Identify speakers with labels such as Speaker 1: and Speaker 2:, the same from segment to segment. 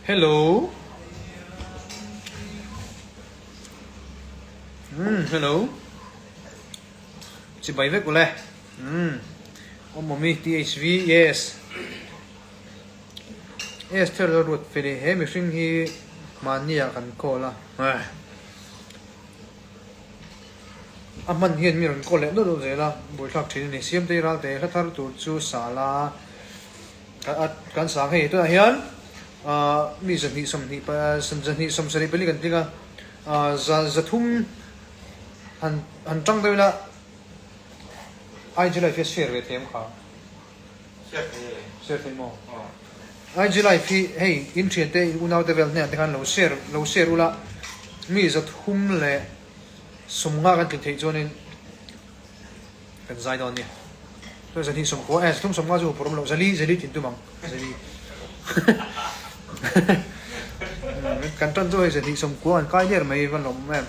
Speaker 1: Hello. Hello. Chị bảy vết của lẹ. Ông mommy THV yes. Yes, theo đó ruột về đây hết mình sinh hi mà nia cần cô là. Mình hiện mình có lẽ đó rồi là buổi học thì này xem đây ra để các thằng tụi chú xả là kan sáng hay tôi là hiện mi dân hi som hi pa dân hi som sari peli kan tinga za thum han trăng đây là ai chỉ lại phải share về thêm khá share thêm mò ai chỉ lại phải hey internet đây unau level này thì kan lâu share ula mi za thum le som nga kan thấy cho nên kan zai don ni tôi dân hi som ko thum som nga jo problem lo zali tin tu mang zali kan tan tôi dân hi som ko an kai der mai van lom em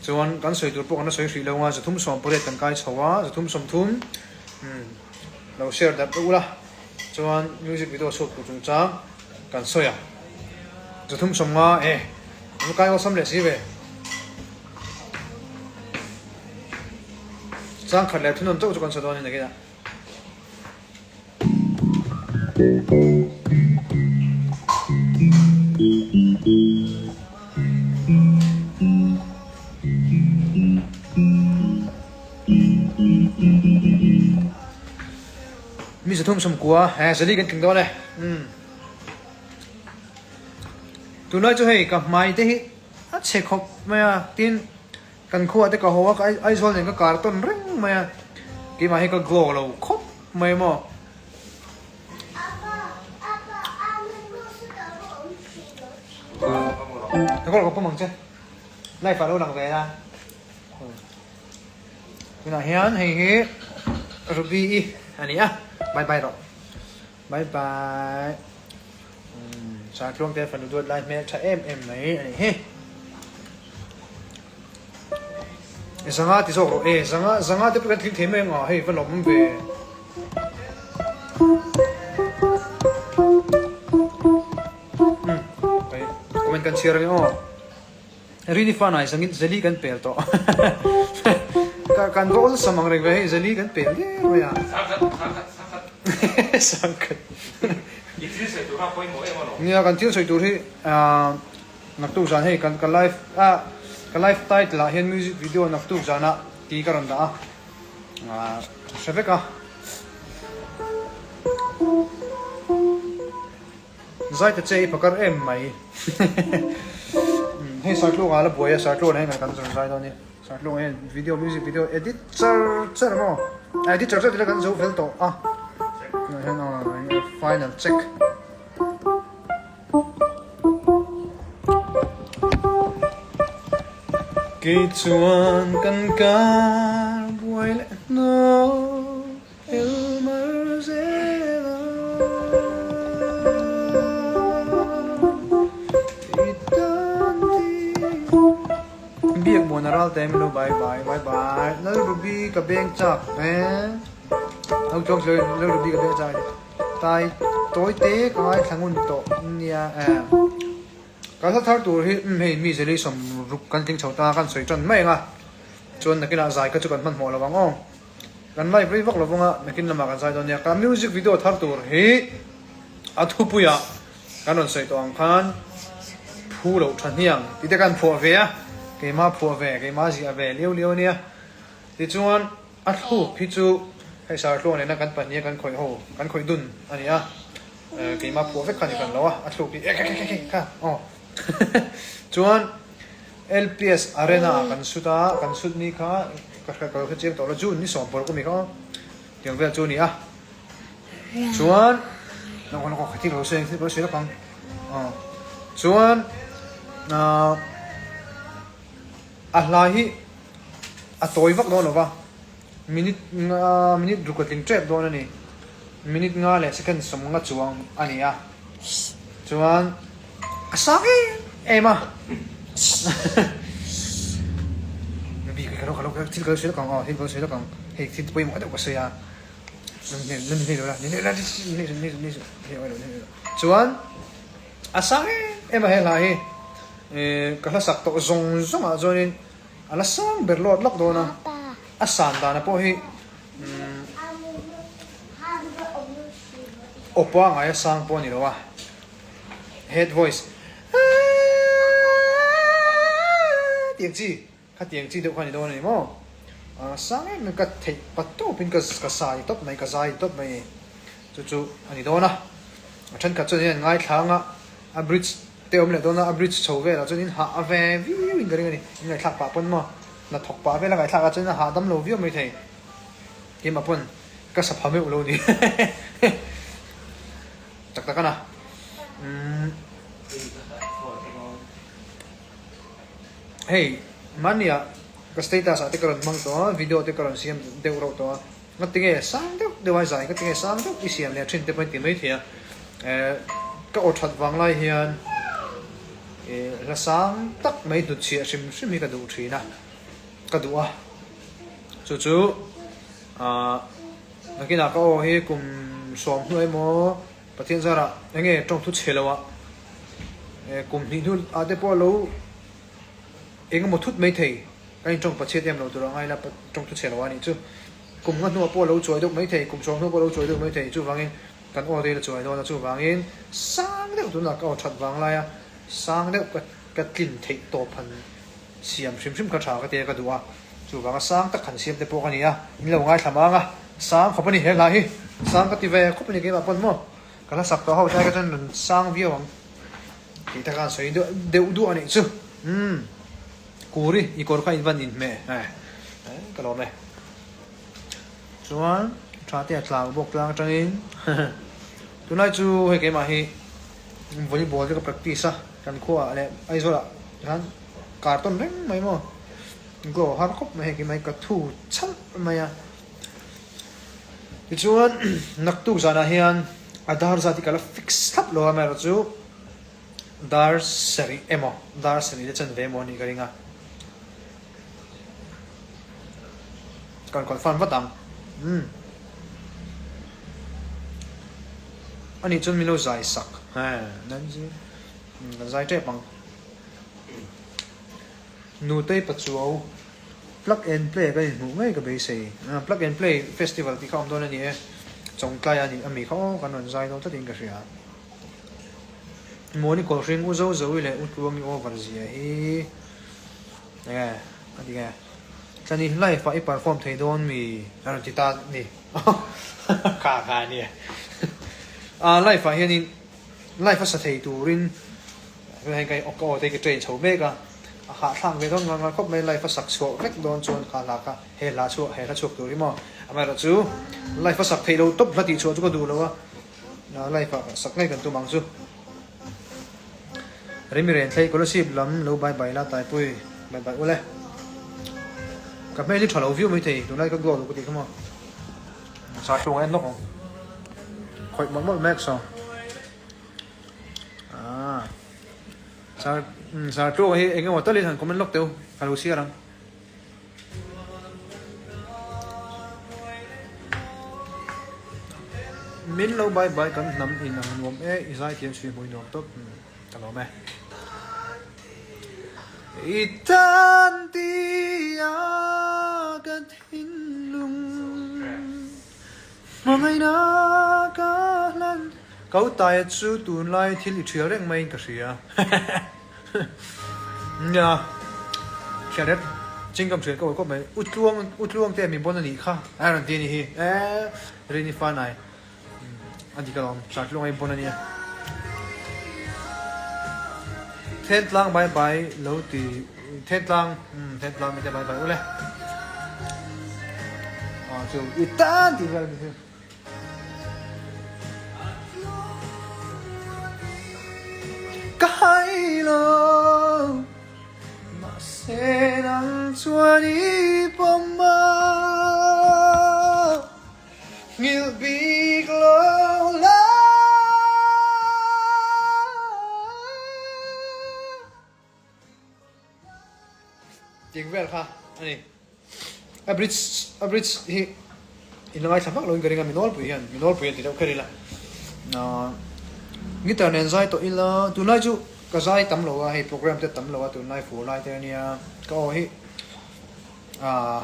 Speaker 1: chuan kan soi tur pawh kan soi hri lo nga zathum som pore kan kai chhowa zathum som thum lo share dat ula chuan music video shop ku chung cha kan soya zathum som nga nó kai wa sam le si ve chang khat le thun to chu kan sa don ni ke mi sẽ thum sum quá sẽ đi gần kinh đó này tụi nói cho hay gặp mai thế hết sẽ học mà tin cần khoa thế cả hoa cái ai rồi này cái carton ring mà cái mà hay cái glow lâu khóc mày mà nó có có mừng chứ này phải đâu đằng về ra cái nào hiến hay hết Ruby anh ấy bye bye rồi bye bye sáng luôn cái phần đuôi lại mẹ cha em này anh he zanga thì sao rồi zanga thì cái thêm em ngỏ hay vẫn lỏng về comment kan share nyo really fun ay sangit zali kan pel to kan roll sa mga regwe zali kan pel ya sangkat nia kan til soi tur hi nak tu zan hei kan live title la hian music video nak tu zana ti karon da shaveka zai ta chei pakar em mai hei sartlo ala boya sartlo nei kan zon zai do ni sartlo en video music video editor mo editor so kan zo fel to final check cái chuan kan ka buai le no el marzela biak monaral tem lo bye bye lo ruby ka beng chak ông chọc rồi lâu được đi cái bên trái tai tối tế cái thằng ngôn to nia cái thằng tuổi thì mi sẽ lấy sầm rục căn tiếng chầu ta căn sợi chân mấy à chôn là cái là dài cái chỗ cần phân mỏ là bằng không căn lại với vóc là vong à là cái làm cái dài đó nia cái music video thằng tuổi thì thu bùi à cái nó sợi toàn khan phu đầu chân hiang thì cái phù về à cái má phù về cái má gì về liêu nia thì chôn thu thì chú hay sao luôn này nó gắn bẩn như gắn khối hồ gắn khối đun anh nhá cái mà phù phép khăn thì cần lâu à thu cái chuan LPS Arena kan sut ni kha cái chiếc tàu là June ni som por ko mi kha tiếng Việt June ni à chuan nó còn có cái tiếng Russian nó còn chuan lahi tối vắc đó là va minute rukating trap do na ni minute nga le second som nga chuang ani a chuan asaki ema bi ka ro ka til ka sel ka hin ko sel ka he tin poi mo da ko se ya นี่ดูละนี่ชวนอาสังเอ็มเฮลัยก็ถ้าสักตัวซงอ่ะจนอาลสังเบลล์ล็อกโดนะอาสันตานะพวกฮีโอป้าไงสังพวกนี้หรอวะ head voice เตียงจีข้าเตียงจีเดี๋ยวคนนี้โดนนี่มั้งสังมันก็เทปัตโต้เป็นก็สายตบไม่ก็สายตบไม่จู่ๆอันนี้โดนนะฉันก็จะเนี่ยง่ายทางอ่ะบริดจ์เติมเลยโดนนะบริดจ์โชว์เวลาจนนี่หาเววิววิ่งกันนี่ง่ายทักปะปนมั้งน่ะถกปะเวลาง่ายทักจนนี่หาดำโลวิวไม่ใช่เกมปะปนก็สภาพไม่อุโลนี่จักตะกันนะเฮ้ยมันเนี่ยก็สเตตัสอะที่กระโดดมังตัววิดีโอที่กระโดดเสียงเดือดร้อนตัวก็ติงเอสามเดือดเดี๋ยวไว้ใจก็ติงเอสามเดือดอีเสียงเนี่ยชิ้นเต็มเป็นติไม่เทียก็อดทนวังไล่เฮียนละสามตักไม่ดุดเชียชิมมีกระดูกชีนะกระดูกอ่ะจู่นักกีฬาก็เฮ้ยกลุ่มสวมด้วยมั้งประเทศสหรัฐยังไงจงทุเชลวะกลุ่มนี้ทุอาจจะพอรู้เองก็หมดทุไม่เทก็ยังจงประเทศเดียมเราตัวเราไงแล้วจงทุเชลวะนี่จู่กลุ่มก็นัวพอรู้ช่วยทุกไม่เทกลุ่มสวมนัวพอรู้ช่วยทุกไม่เทจู่ฟังเองกันโอ้ดีละช่วยตัวนะจู่ฟังเองสร้างเด็กตัวนักก็ชัดฟังไรอ่ะสร้างเด็กก็กินเทตัวพันเสียมชิมกระชากระเตะกระดูอ่ะจู่ฟังก็สร้างตะขันเสียมเตะพวกนี้อ่ะนี่เราง่ายทำมั้งอ่ะสร้างเขาเป็นนี่เห็นไรสร้างก็ตีเวเขาเป็นยังไงบ้างปนมั้งก็ถ้าสักตัวเขาใช้ก็จะสร้างวิวของที่ทางการสวยเดี๋ยวดูอันนี้จู่กูรีอีกคนก็อินวันอินเม่ก็รอไหมส่วนชาติอัตลาบอกลางจังอินตัวนั้นจู่เฮ้ยเกมอะไรวอลเลย์บอลก็ practice อ่ะกันขั้วอะไรไอ้ส่วนละนั้นการ์ตูนเร่งไหมมั้งก็ฮาร์ดคอปไม่เฮ้ยเกมอะไรก็ทูชั้นไม่อะส่วนนักตู้จานะเฮียนอาดาร์ซาติกาลฟิกซ์ทับโลหะแม่รู้จู่ดาร์สรีเอ็มอดาร์สรีเดชันเวมอนี่ก็ริงอ่ะก่อนฟันวัดดังอันนี้จนมีโลใจสักนั่นสิใจเจ็บปังนูเต้ปัจจุบัน plug and play ก็ยังไม่ก็ไม่ใช่ plug and play festival ที่เขาทำตัวนี้จงกลายอันนี้อเมริกากันวันใจเราตัดสินกันเสียมัวนี่ก็เรื่องอุจจาระเลยอุจจาระนี่โอ้วันเสียเนี่ยอันนี้ไงตอนนี้ไลฟ์อีก perform ที่โดนมีอะไรที่ตานี่ขาเนี่ยไลฟ์เฮียนี่ไลฟ์สัตย์ตูรินเป็นไงออกก็ได้ก็เทรนชาวเมกะหาทางไปต้องงานครบไม่ไลฟ์สักชัวเล็กโดนชวนขาลากะเฮลาชัวเฮลาชัวตัวนี้มั้งอเมริกาจูไลฟ์สักที่เราตบนาทีชัวจุก็ดูแล้วว่าไลฟ์สักไงกันตัวมังจูริมิเรนใช้ก็รู้สึกล้ำเราบายละตายปุ้ยบายอุ้ยเลยกับแม่ที่ถอดเราวิวไม่ถี่ตัวนั้นก็กลัวตัวกูตีเข้ามาสาดตรงเอ็นล็อกคอยมันแม็กซ์สาดตรงเองก็ว่าตอนนี้ท่านคอมเมนต์ล็อกเดียวฮารุเซียรังมินเราบายกันน้ำอินน้ำนวมอิสราเอลช่วยมวยนวมต๊บตลอดไหมItantiagathinlung Mangayna Kau tayo tsu tunlay til ichireng may kasya Nya Sharet Jingam shir kau may utluang te mi bona ni kha Aran dini hi Rini fanay Andi ka long Shatlong ay bona niya Tent lang bye low ti tent lang mi te bye ule so itan ti vel mi kai lo ma se nang chuani poma ngil big lo laจริงเวลค่ะอันนี้ a bridge ที่ in lai samak lo gari nga minol puyan ti kari la ngi ta nen zai to ila tu nai chu ka zai tam lo wa hei program te tam lo wa tu nai fu lai te nia ko hi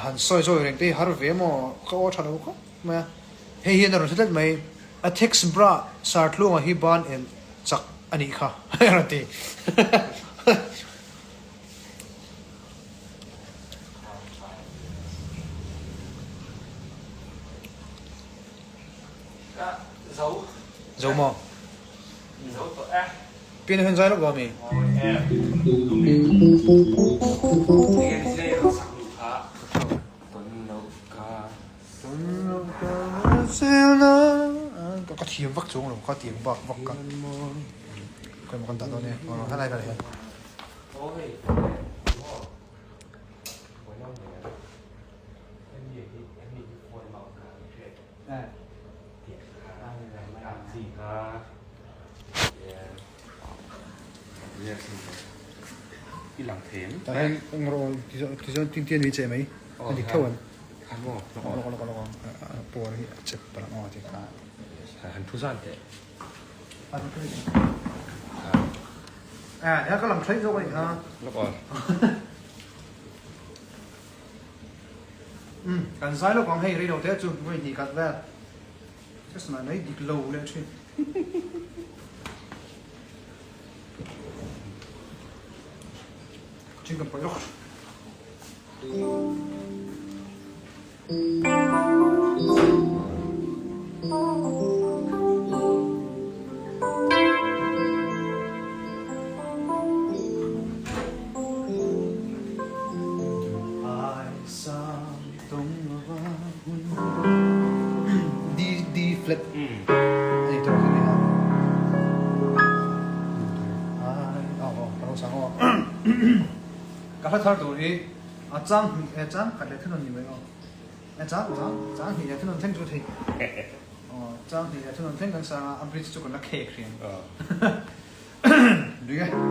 Speaker 1: han soi reng te har ve mo ko thalo ko ma hei hian ron setet mai a text bra sar thlunga hi ban el chak ani kha ra ti dấu mò
Speaker 2: dấu tội ác
Speaker 1: pin hơn dây nó gom mi
Speaker 2: em đúng em dễ nó sẵn đủ khá tuần nấu cá
Speaker 1: có tiếng vắt xuống rồi có tiếng vắt vắt cả coi một con tạt đó nè hai này cái này
Speaker 2: cái lòng thèm
Speaker 1: tại anh rồi thì cho tiên tiên vì chạy mấy anh đi thâu anh
Speaker 2: ăn ngon
Speaker 1: nó bùa thì chụp bằng ngon thì cả
Speaker 2: hành thu gian thế
Speaker 1: nhớ có làm thấy rồi ha
Speaker 2: nó còn
Speaker 1: cần sai nó còn hay đi đầu thế chứ người gì cắt về chắc là lấy đi lâu lên chứ chỉ cần phải lúc đi flip này tôi cái này sáng ho cả hai thằng tụi trang cái này thằng nhiều mấy trang thì thằng thằng chút thì trang thì thằng thằng cái sao anh biết chút còn là cake riêng đúng không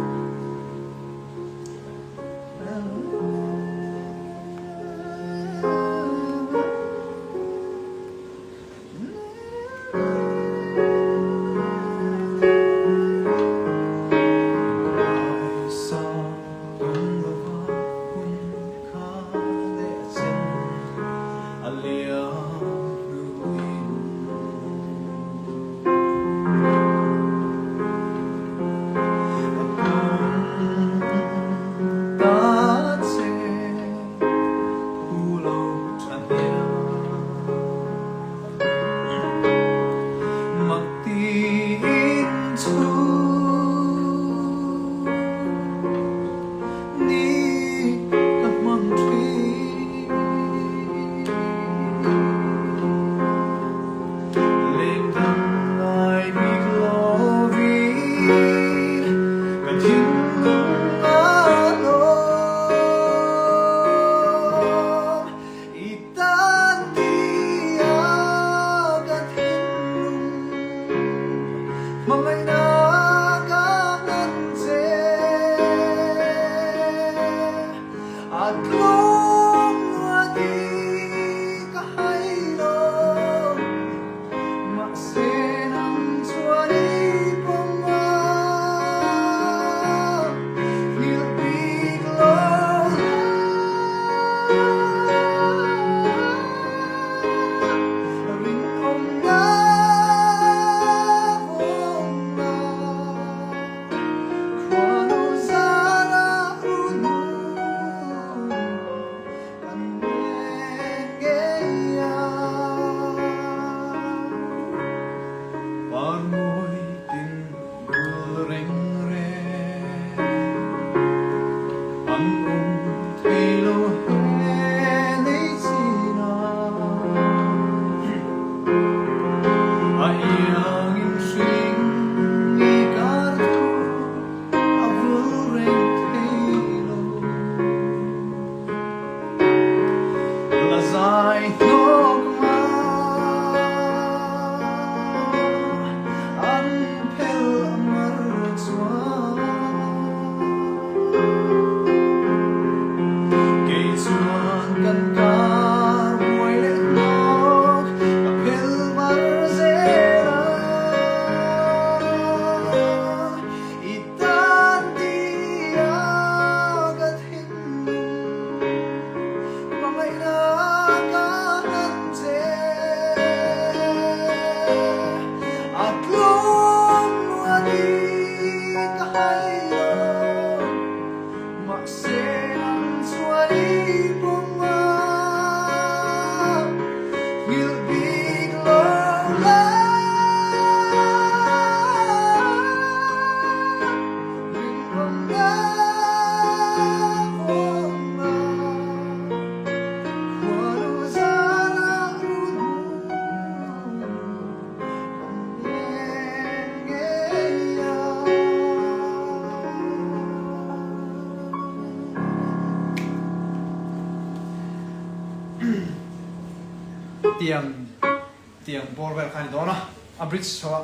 Speaker 1: tiang ball vel khani dona a bridge chawa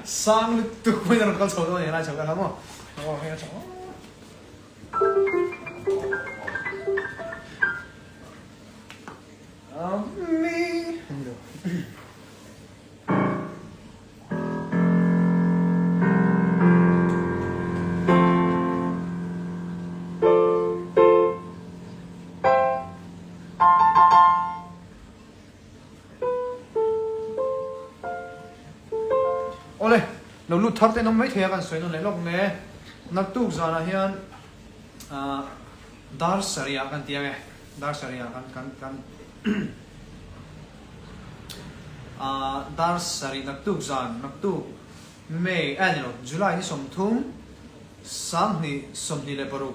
Speaker 1: sang tu ko na kal chaw do na chaw ka mo oh he chaw me ole lo lut thar te nom mai thea kan soin le lok ne nak tu zana hian dar saria kan tia nge dar saria kan dar sari nak tu zan nak tu May annual July ni som thum sang ni som ni le paru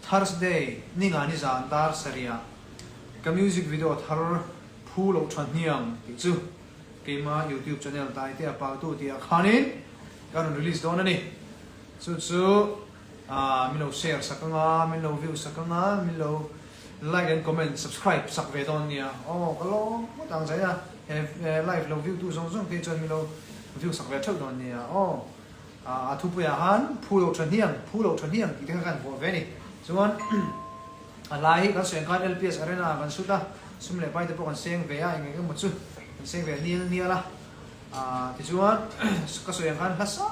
Speaker 1: Thursday ni nga ni zan dar saria ka music video thar phulo than hiam ti chu kema YouTube channel tai te apa tu ti khanin kan release don ani chu milo share sakanga milo view sakanga milo like and comment subscribe sak ve don nia oh kalo mo tang sai ya live lo view tu song song ke chon milo view sak ve thau don nia oh thu pu ya han phulo than hiam ti te kan vo ve ni chuan lai ka seng kan LPS arena kan suta sumle pai te po kan seng ve ya nge mo chu seng ve nia la ti chuan ka soyang kan hasa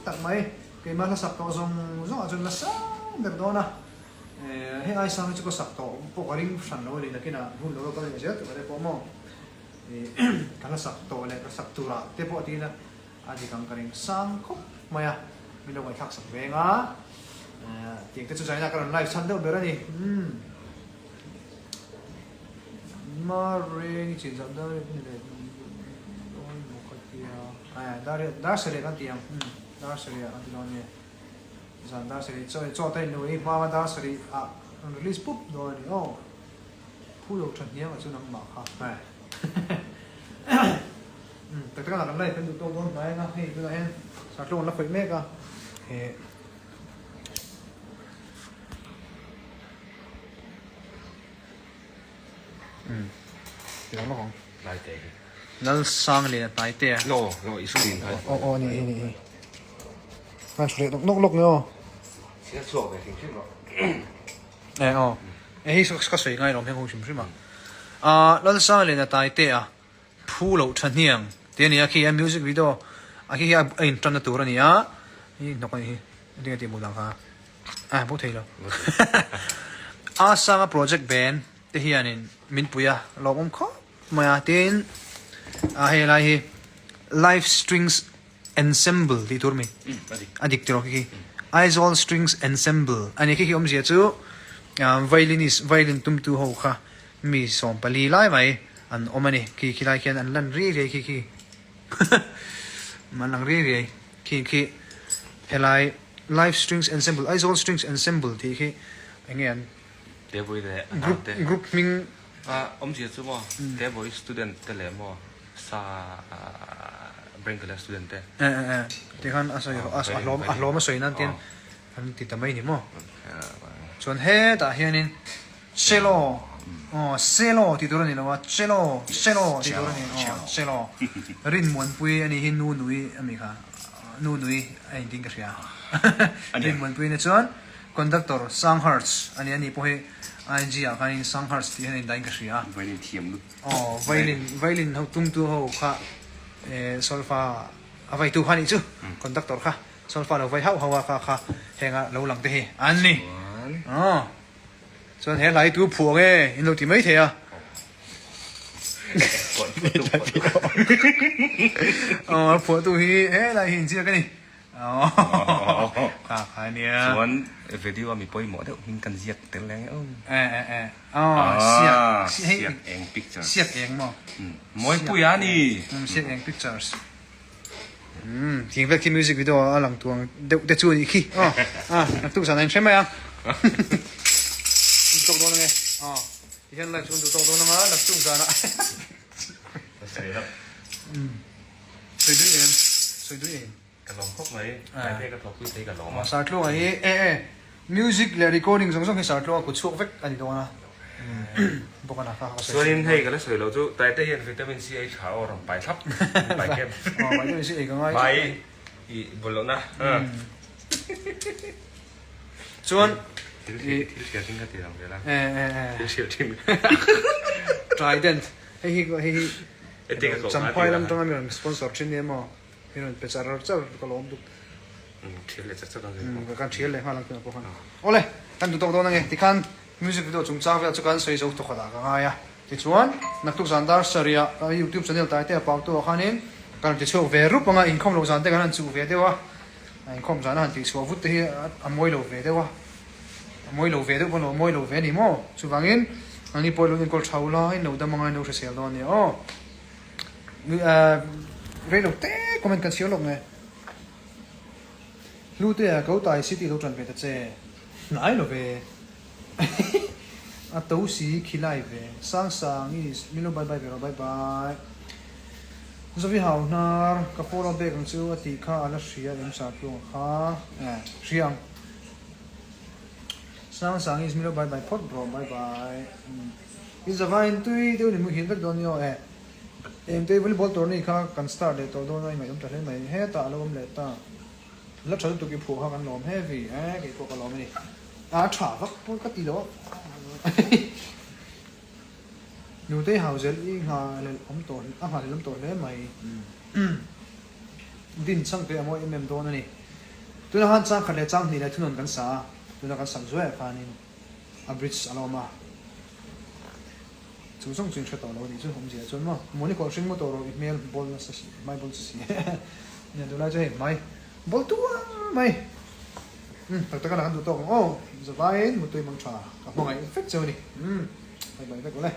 Speaker 1: tak mai ke ma sak to zong achun la sa ber dona he ai sang chu ko sak to po ring san lo le nakina hun lo ka le je to le po mo kan sak to le ka sak tura te po ti na adi kang karing sang khop maya mi lo mai khak sak ve nga ti te chu sai na kan live chan do ber ani ma re ni chin zam da ni le dar sere kan tiang dar sere kan ti don ye zan dar sere cho tai no e ma dar sere release pup do ni oh phu lo chan hiang chu nam ma kha hai ta ta kan lai kan du to don mai na he tu na hen sa tlon la phoi me ka he ti dong lo hong
Speaker 2: lai te
Speaker 1: nal sang le na tai te
Speaker 2: no isu din thôi
Speaker 1: oh ni kan sure nok no
Speaker 2: sẽ sổ về hình thức
Speaker 1: oh hi ka soi ngai rom heng ho sim sima nal sang le na tai te phu lo than hiang te ni a khi a music video a khi a in tran na tur ani a hi nok ani hi ti mu dang ha bo thei lo sang a project band te hi anin min puya lo om kho maya tin he lai hi live strings ensemble di tur mi adik tiro ki Aizol strings ensemble ani ki om zia chu violin tum tu ho kha mi som pali lai mai an omani ki lai kian an lan ri ki man lang ri ki helai live strings ensemble Aizol strings ensemble ti ki angen
Speaker 2: để vui để
Speaker 1: group ming
Speaker 2: ông chị chú mo để vui student để làm mo sa bring cái student để
Speaker 1: ti khan aslom ma soinan tin an ti tamai ni mo chon he ta hianin cello cello ti tur ni lawa cello ti tur ni cello rin mon pui ani hin nu nui ami kha nu nui ai ding ka ria rin mon pui ne chon conductor Sanghertz ani po he IG a kanin Sanghertz ti hanin daing ka ria
Speaker 2: violin thiam lu
Speaker 1: violin ho tum tu ho kha solfa avai tu hani chu conductor kha solfa lo vai hawa kha henga lo lang te hi an ni so he lai tu phu nge in lo ti mai the a phu tu hi he lai hin chi ka ni kha nia
Speaker 2: chuan video mi poi mo de min kan ziak tel lang siak eng picture
Speaker 1: siak eng mo
Speaker 2: moi pui ani
Speaker 1: siak eng pictures tiếng Việt music video à lang tuang de chu ni khi nak tu san anh xem mày tok don nge hiện lại chun tok don nga nak tu san soi du em
Speaker 2: cái lồng khóc mấy cái đây cái thọc quý thấy cái lồng mà
Speaker 1: start lo ai music le recording song song start lo ku chuk vek ani dona บอกกันนะครับ
Speaker 2: ส่วนนี้ให้กันแล้วสวยเราจะแต่ได้เห็นวิตามินซีไอขาวรำไปทับไปเข้ม
Speaker 1: อ๋อไปด้วยสิเอกง่าย
Speaker 2: ไปอีบนรถนะ
Speaker 1: ส่วน
Speaker 2: ที่เชียร์ทิ้งกันตีหลังเดียวละที่เชียร์ทิ้ง
Speaker 1: Trident ให้จำไปแล้วต้องมีสปอนเซอร์ชิ้นนี้มั้งพี่นุ่นเป็นสารเจ้าก็ล้มดุ
Speaker 2: เชียร์เลยจะต้อง
Speaker 1: การเชียร์เลยฮะหลังจากพวกนั้นโอ้เลยกันดูตรงนั้นไงที่คันมิวสิกวิดีโอจุงจ้าเวลจุกันใส่จุกตัวขดากันไงอ่ะที่ชวนนักตุกสันดาร์สเรียยูทูบช่องตายเตะปากตัวขันนี้การที่ช่วยเวรุปงาอินคอมลงสันเตะกันนั่นช่วยเวเดียวะอินคอมสันนั่นที่ช่วยฟุตที่อมวยลงเวเดียวะมวยลงเวเดียวพอมวยลงเวนี่มั้งช่วยฟังอินอันนี้พอลงอินคอลชาวลาให้หนูดำมังไงหนูเสียดอนเนี่ยอ๋อเรื่องเตะคอมเมนต์กันเชียวลงไงรู้เตะเขาตายซิตี้เขาจันเป็นเจ้ไหนหรอเวอะตู้สีขี้ไล่เวsangนี่มิโลบายบายเวรบายบายจะวิหาวนาร์กับพวกเราเบกันชื่อว่าตีข้าอันละเสียเอ็มสามตัวข้าเสียงsangนี่มิโลบายบายพอดบรอบายบายอินสบายตุยเดี๋ยวนี้มึงเห็นแบบโดนย่อเอ็มตัววอลเลย์บอลตัวนี้ข้ากันสตาร์ทเลยตัวโดนอะไรไม่ต้องจัดเล่นไหมเฮ้ตาเราไม่เล่นตาแล้วฉันตัวกี่ผัวเขากันล้อมเฮ้ฟีกี่พวกกันล้อมนี่ฉากครับพวกก็ตีล้อหนูได้หาเจลอีกหาเลยล้มตัวอาหารล้มตัวเลยไหมดินช่างตัวมวยโดนนี่ตัวนั้นช่างขัดเลยช่างนี่เลยทุนนกันซาตัวนั้นกันสั่งช่วยฟันนี่บริดจ์อะไรมาจู่ๆจึงเชื่อต่อเราดิจู่ผมเสียจนว่ามันนี่ก็ชิงมาตัวเราอีเมลบอลนะสิไม่บอลสิเนี่ยดูแลจะเห็นไหมบอลตัวไหมแต่ตะกันดูตัวโอ้สบายมุดตัวมังชากับมองไอ้เฟกเจอนี่ไปก็เลย